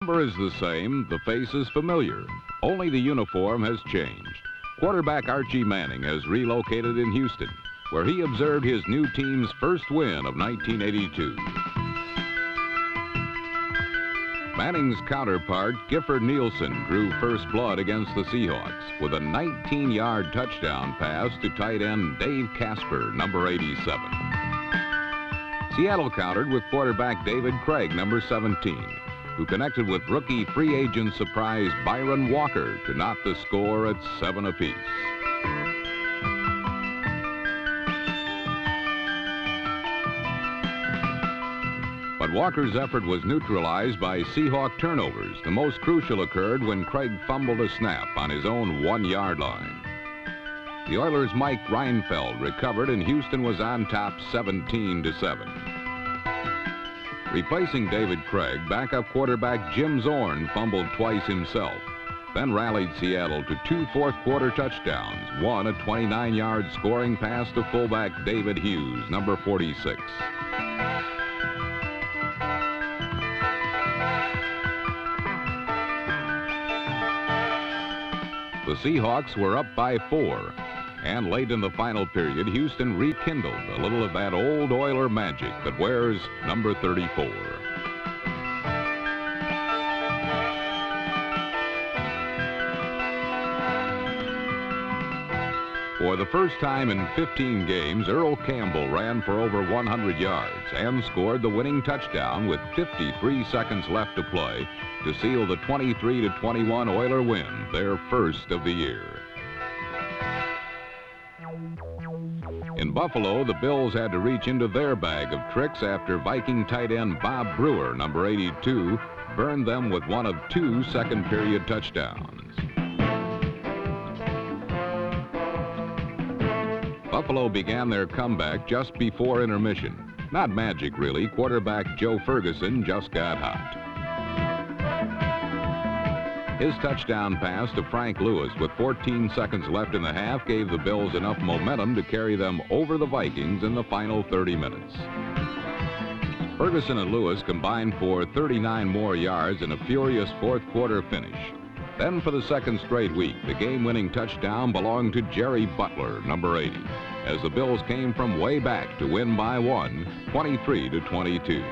number is the same, the face is familiar. Only the uniform has changed. Quarterback Archie Manning has relocated in Houston, where he observed his new team's first win of 1982. Manning's counterpart, Gifford Nielsen, drew first blood against the Seahawks with a 19-yard touchdown pass to tight end Dave Casper, number 87. Seattle countered with quarterback David Craig, number 17, who connected with rookie free agent surprise Byron Walker to knot the score at 7 apiece. But Walker's effort was neutralized by Seahawk turnovers. The most crucial occurred when Craig fumbled a snap on his own 1-yard line. The Oilers' Mike Reinfeld recovered, and Houston was on top 17-7. Replacing David Craig, backup quarterback Jim Zorn fumbled twice himself, then rallied Seattle to 2 fourth-quarter touchdowns, one a 29-yard scoring pass to fullback David Hughes, number 46. The Seahawks were up by 4, and late in the final period, Houston rekindled a little of that old Oiler magic that wears number 34. For the first time in 15 games, Earl Campbell ran for over 100 yards and scored the winning touchdown with 53 seconds left to play to seal the 23-21 Oiler win, their first of the year. In Buffalo, the Bills had to reach into their bag of tricks after Viking tight end Bob Brewer, number 82, burned them with one of 2 second-period touchdowns. Buffalo began their comeback just before intermission. Not magic, really. Quarterback Joe Ferguson just got hot. His touchdown pass to Frank Lewis with 14 seconds left in the half gave the Bills enough momentum to carry them over the Vikings in the final 30 minutes. Ferguson and Lewis combined for 39 more yards in a furious fourth-quarter finish. Then for the second straight week, the game-winning touchdown belonged to Jerry Butler, number 80, as the Bills came from way back to win by 1, 23-22.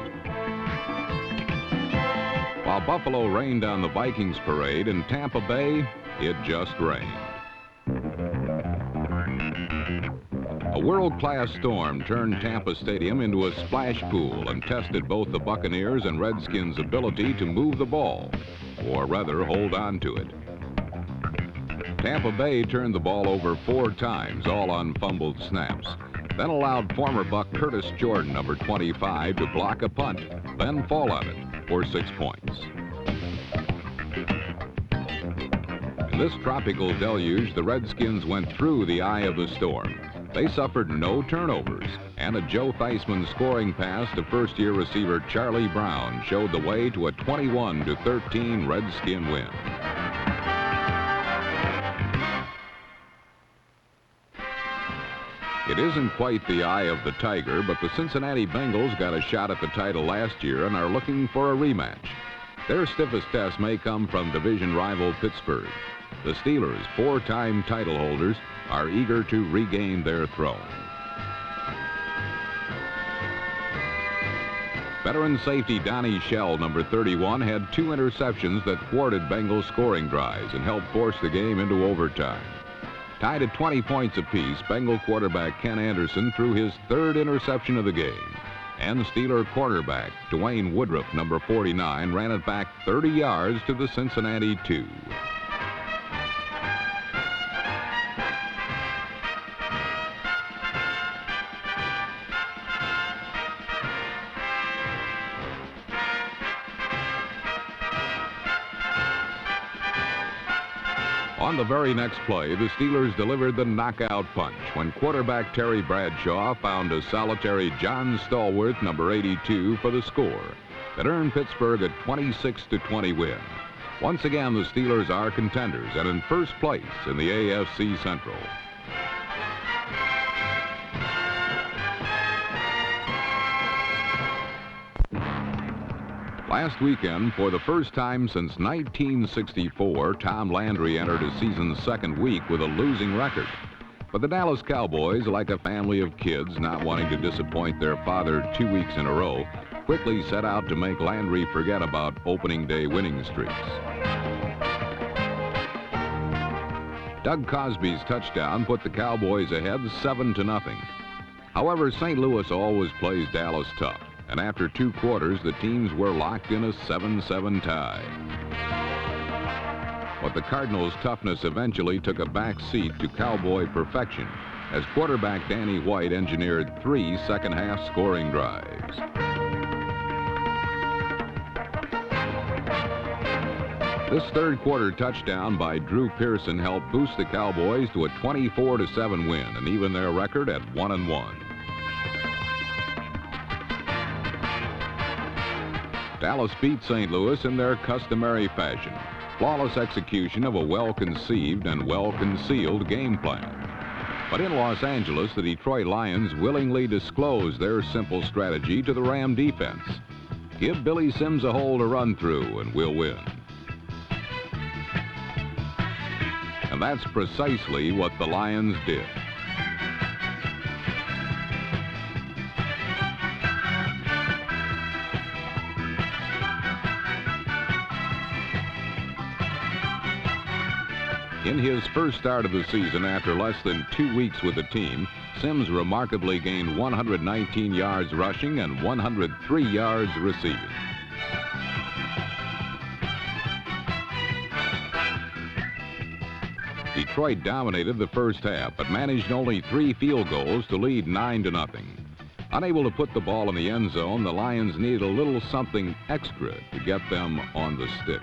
While Buffalo rained on the Vikings parade, in Tampa Bay, it just rained. A world-class storm turned Tampa Stadium into a splash pool and tested both the Buccaneers and Redskins' ability to move the ball, or rather hold on to it. Tampa Bay turned the ball over 4 times, all on fumbled snaps, then allowed former Buck Curtis Jordan, number 25, to block a punt, then fall on it for 6 points. In this tropical deluge, the Redskins went through the eye of the storm. They suffered no turnovers, and a Joe Theismann scoring pass to first-year receiver Charlie Brown showed the way to a 21-13 Redskin win. It isn't quite the eye of the tiger, but the Cincinnati Bengals got a shot at the title last year and are looking for a rematch. Their stiffest test may come from division rival Pittsburgh. The Steelers, 4-time title holders, are eager to regain their throne. Veteran safety Donnie Shell, number 31, had 2 interceptions that thwarted Bengals scoring drives and helped force the game into overtime. Tied at 20 points apiece, Bengal quarterback Ken Anderson threw his 3rd interception of the game. And Steeler quarterback Dwayne Woodruff, number 49, ran it back 30 yards to the Cincinnati 2. On the very next play, the Steelers delivered the knockout punch when quarterback Terry Bradshaw found a solitary John Stallworth, number 82, for the score that earned Pittsburgh a 26-20 win. Once again, the Steelers are contenders and in first place in the AFC Central. Last weekend, for the first time since 1964, Tom Landry entered his season's second week with a losing record. But the Dallas Cowboys, like a family of kids not wanting to disappoint their father 2 weeks in a row, quickly set out to make Landry forget about opening day winning streaks. Doug Cosby's touchdown put the Cowboys ahead 7-0. However, St. Louis always plays Dallas tough, and after 2 quarters, the teams were locked in a 7-7 tie. But the Cardinals' toughness eventually took a back seat to Cowboy perfection as quarterback Danny White engineered 3 second-half scoring drives. This third-quarter touchdown by Drew Pearson helped boost the Cowboys to a 24-7 win and even their record at 1-1. Dallas beat St. Louis in their customary fashion. Flawless execution of a well-conceived and well-concealed game plan. But in Los Angeles, the Detroit Lions willingly disclosed their simple strategy to the Ram defense. Give Billy Sims a hole to run through and we'll win. And that's precisely what the Lions did. In his first start of the season after less than 2 weeks with the team, Sims remarkably gained 119 yards rushing and 103 yards receiving. Detroit dominated the first half, but managed only 3 field goals to lead 9-0. Unable to put the ball in the end zone, the Lions needed a little something extra to get them on the stick.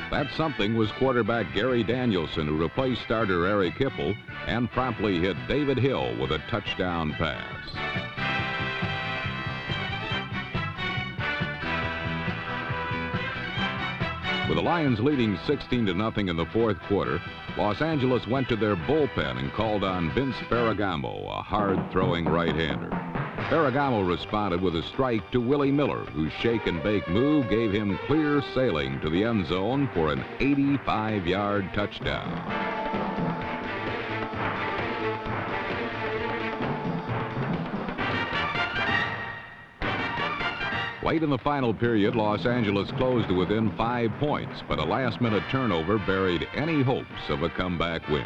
That something was quarterback Gary Danielson, who replaced starter Eric Hipple and promptly hit David Hill with a touchdown pass. With the Lions leading 16-0 in the fourth quarter, Los Angeles went to their bullpen and called on Vince Ferragamo, a hard-throwing right-hander. Ferragamo responded with a strike to Willie Miller, whose shake-and-bake move gave him clear sailing to the end zone for an 85-yard touchdown. Late in the final period, Los Angeles closed to within 5 points, but a last-minute turnover buried any hopes of a comeback win.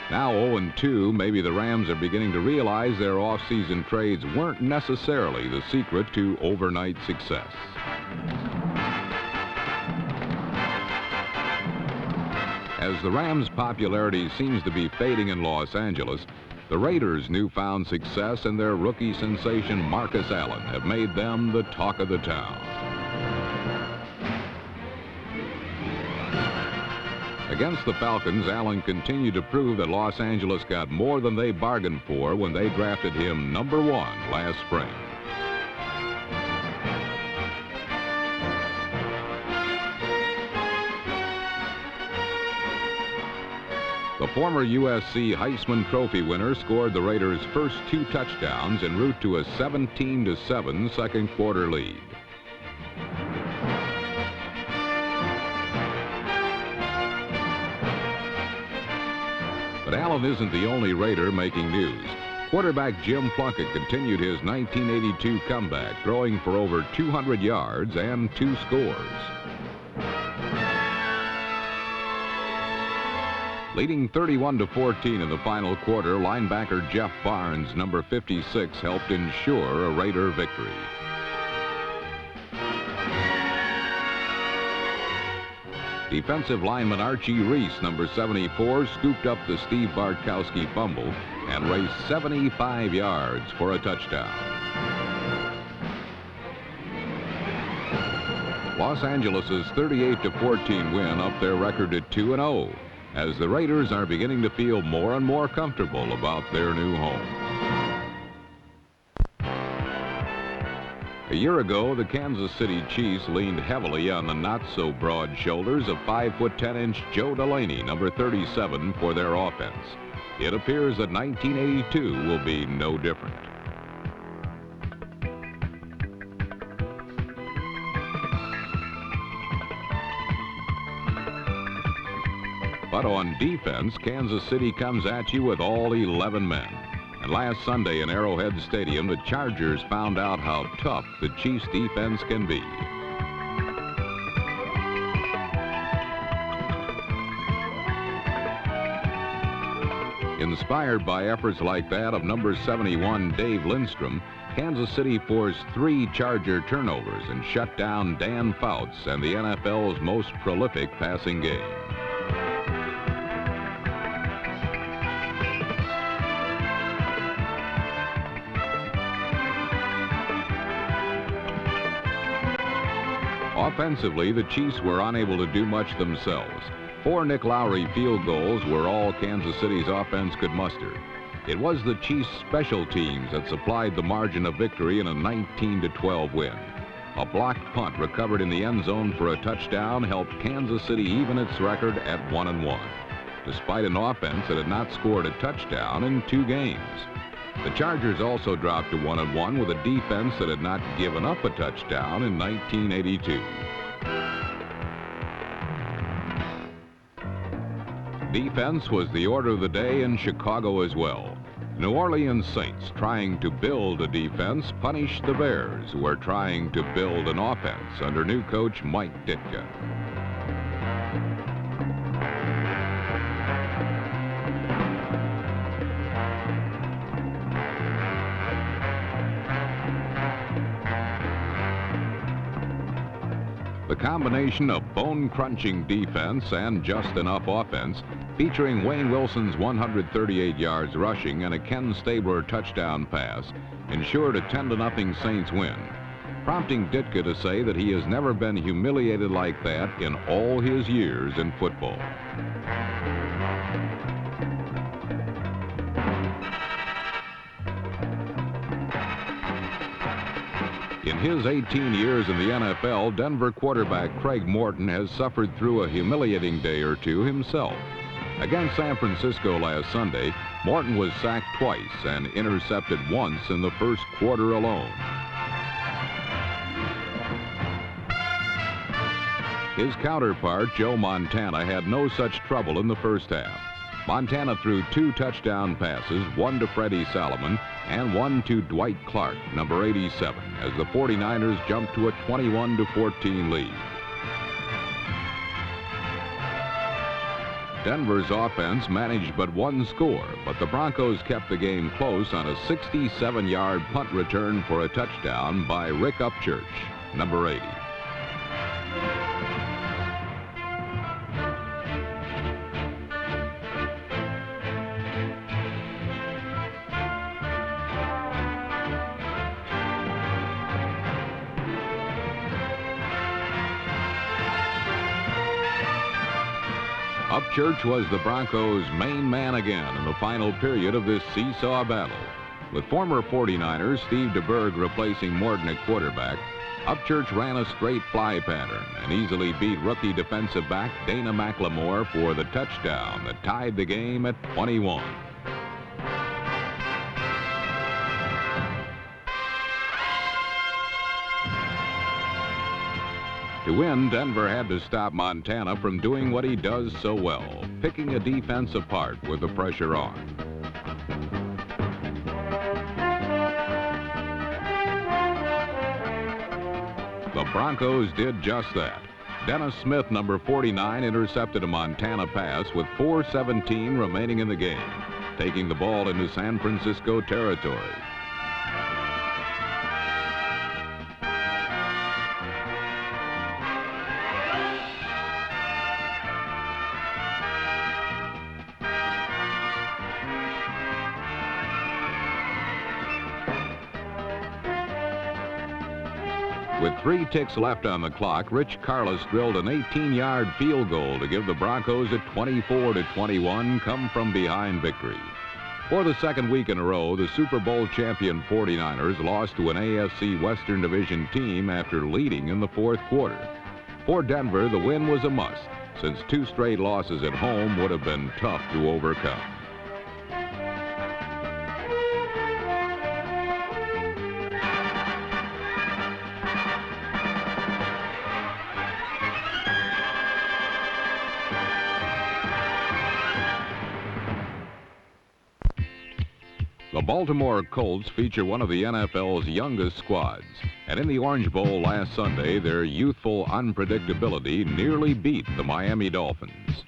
Now 0-2, maybe the Rams are beginning to realize their off-season trades weren't necessarily the secret to overnight success. As the Rams' popularity seems to be fading in Los Angeles, the Raiders' newfound success and their rookie sensation Marcus Allen have made them the talk of the town. Against the Falcons, Allen continued to prove that Los Angeles got more than they bargained for when they drafted him #1 last spring. The former USC Heisman Trophy winner scored the Raiders' first 2 touchdowns en route to a 17-7 second quarter lead. But Allen isn't the only Raider making news. Quarterback Jim Plunkett continued his 1982 comeback, throwing for over 200 yards and 2 scores. Leading 31-14 in the final quarter, linebacker Jeff Barnes, number 56, helped ensure a Raider victory. Defensive lineman Archie Reese, number 74, scooped up the Steve Bartkowski fumble and raced 75 yards for a touchdown. Los Angeles' 38-14 win upped their record to 2-0, as the Raiders are beginning to feel more and more comfortable about their new home. A year ago, the Kansas City Chiefs leaned heavily on the not-so-broad shoulders of 5'10" Joe Delaney, number 37, for their offense. It appears that 1982 will be no different. But on defense, Kansas City comes at you with all 11 men. And last Sunday in Arrowhead Stadium, the Chargers found out how tough the Chiefs' defense can be. Inspired by efforts like that of number 71, Dave Lindstrom, Kansas City forced 3 Charger turnovers and shut down Dan Fouts and the NFL's most prolific passing game. Offensively, the Chiefs were unable to do much themselves. 4 Nick Lowry field goals were all Kansas City's offense could muster. It was the Chiefs' special teams that supplied the margin of victory in a 19-12 win. A blocked punt recovered in the end zone for a touchdown helped Kansas City even its record at 1-1, despite an offense that had not scored a touchdown in 2 games. The Chargers also dropped to 1-1 with a defense that had not given up a touchdown in 1982. Defense was the order of the day in Chicago as well. New Orleans Saints, trying to build a defense, punished the Bears, who are trying to build an offense under new coach Mike Ditka. The combination of bone-crunching defense and just enough offense, featuring Wayne Wilson's 138 yards rushing and a Ken Stabler touchdown pass, ensured a 10-0 Saints win, prompting Ditka to say that he has never been humiliated like that in all his years in football. In his 18 years in the NFL, Denver quarterback Craig Morton has suffered through a humiliating day or two himself. Against San Francisco last Sunday, Morton was sacked twice and intercepted once in the first quarter alone. His counterpart, Joe Montana, had no such trouble in the first half. Montana threw 2 touchdown passes, one to Freddie Salomon and one to Dwight Clark, number 87, as the 49ers jumped to a 21-14 lead. Denver's offense managed but one score, but the Broncos kept the game close on a 67-yard punt return for a touchdown by Rick Upchurch, number 80. Upchurch was the Broncos' main man again in the final period of this seesaw battle. With former 49er Steve DeBerg replacing Morton at quarterback, Upchurch ran a straight fly pattern and easily beat rookie defensive back Dana McLemore for the touchdown that tied the game at 21. To win, Denver had to stop Montana from doing what he does so well, picking a defense apart with the pressure on. The Broncos did just that. Dennis Smith, number 49, intercepted a Montana pass with 4:17 remaining in the game, taking the ball into San Francisco territory. With 3 ticks left on the clock, Rich Carlos drilled an 18-yard field goal to give the Broncos a 24-21 come-from-behind victory. For the second week in a row, the Super Bowl champion 49ers lost to an AFC Western Division team after leading in the fourth quarter. For Denver, the win was a must, since 2 straight losses at home would have been tough to overcome. The Baltimore Colts feature one of the NFL's youngest squads, and in the Orange Bowl last Sunday, their youthful unpredictability nearly beat the Miami Dolphins.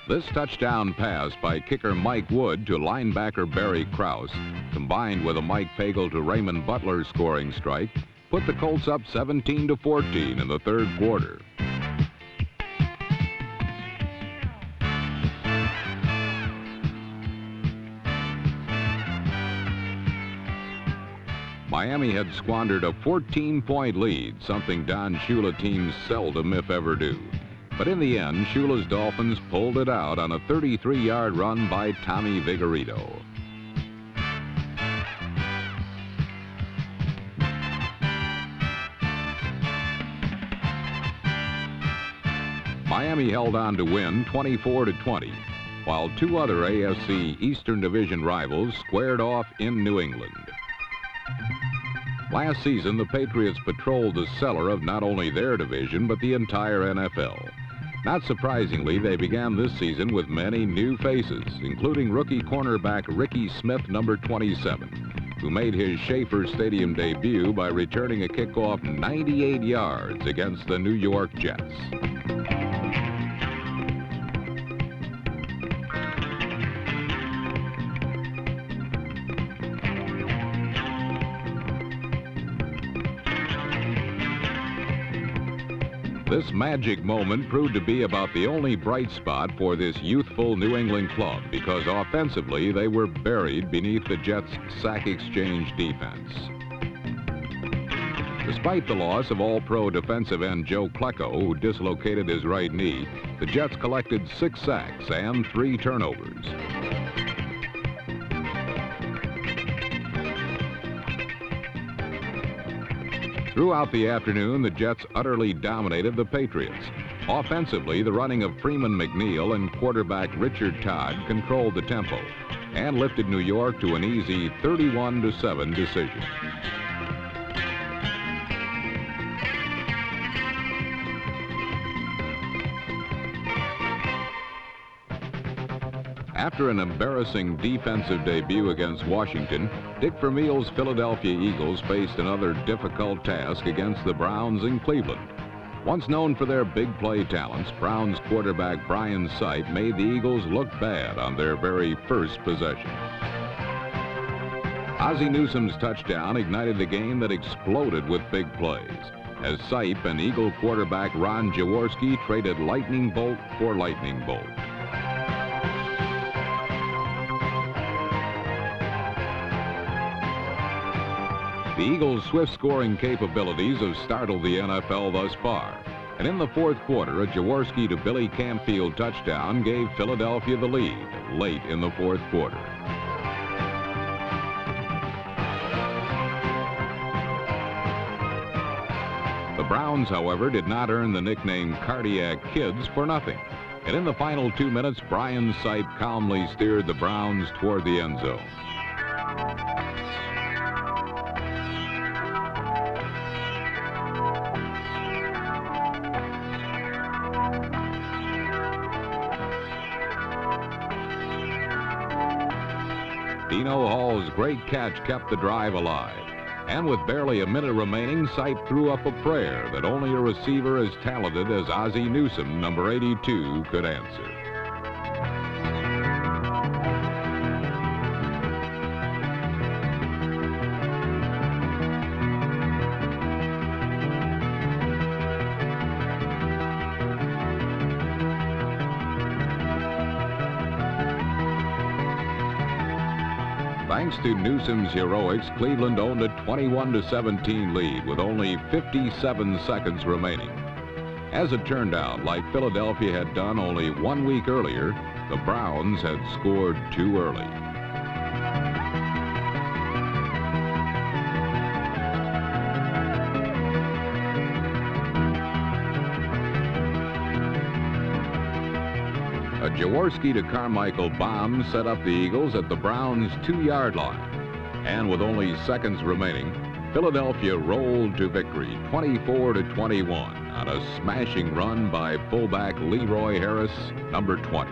This touchdown pass by kicker Mike Wood to linebacker Barry Krause, combined with a Mike Pagel to Raymond Butler scoring strike, put the Colts up 17-14 in the third quarter. Miami had squandered a 14-point lead, something Don Shula teams seldom, if ever, do. But in the end, Shula's Dolphins pulled it out on a 33-yard run by Tommy Vigorito. Miami held on to win 24-20, while 2 other AFC Eastern Division rivals squared off in New England. Last season, the Patriots patrolled the cellar of not only their division, but the entire NFL. Not surprisingly, they began this season with many new faces, including rookie cornerback Ricky Smith, number 27, who made his Schaefer Stadium debut by returning a kickoff 98 yards against the New York Jets. This magic moment proved to be about the only bright spot for this youthful New England club, because offensively they were buried beneath the Jets' sack exchange defense. Despite the loss of All-Pro defensive end Joe Klecko, who dislocated his right knee, the Jets collected 6 sacks and 3 turnovers. Throughout the afternoon, the Jets utterly dominated the Patriots. Offensively, the running of Freeman McNeil and quarterback Richard Todd controlled the tempo and lifted New York to an easy 31-7 decision. After an embarrassing defensive debut against Washington, Dick Vermeil's Philadelphia Eagles faced another difficult task against the Browns in Cleveland. Once known for their big play talents, Browns quarterback Brian Sipe made the Eagles look bad on their very first possession. Ozzie Newsome's touchdown ignited the game that exploded with big plays, as Sipe and Eagle quarterback Ron Jaworski traded lightning bolt for lightning bolt. The Eagles' swift scoring capabilities have startled the NFL thus far. And in the fourth quarter, a Jaworski to Billy Campfield touchdown gave Philadelphia the lead late in the fourth quarter. The Browns, however, did not earn the nickname Cardiac Kids for nothing. And in the final 2 minutes, Brian Sipe calmly steered the Browns toward the end zone. Dino Hall's great catch kept the drive alive. And with barely a minute remaining, Sipe threw up a prayer that only a receiver as talented as Ozzie Newsome, number 82, could answer. Thanks to Newsome's heroics, Cleveland owned a 21-17 lead with only 57 seconds remaining. As it turned out, like Philadelphia had done only 1 week earlier, the Browns had scored too early. A Jaworski to Carmichael bomb set up the Eagles at the Browns' 2-yard line. And with only seconds remaining, Philadelphia rolled to victory 24-21 on a smashing run by fullback Leroy Harris, number 20.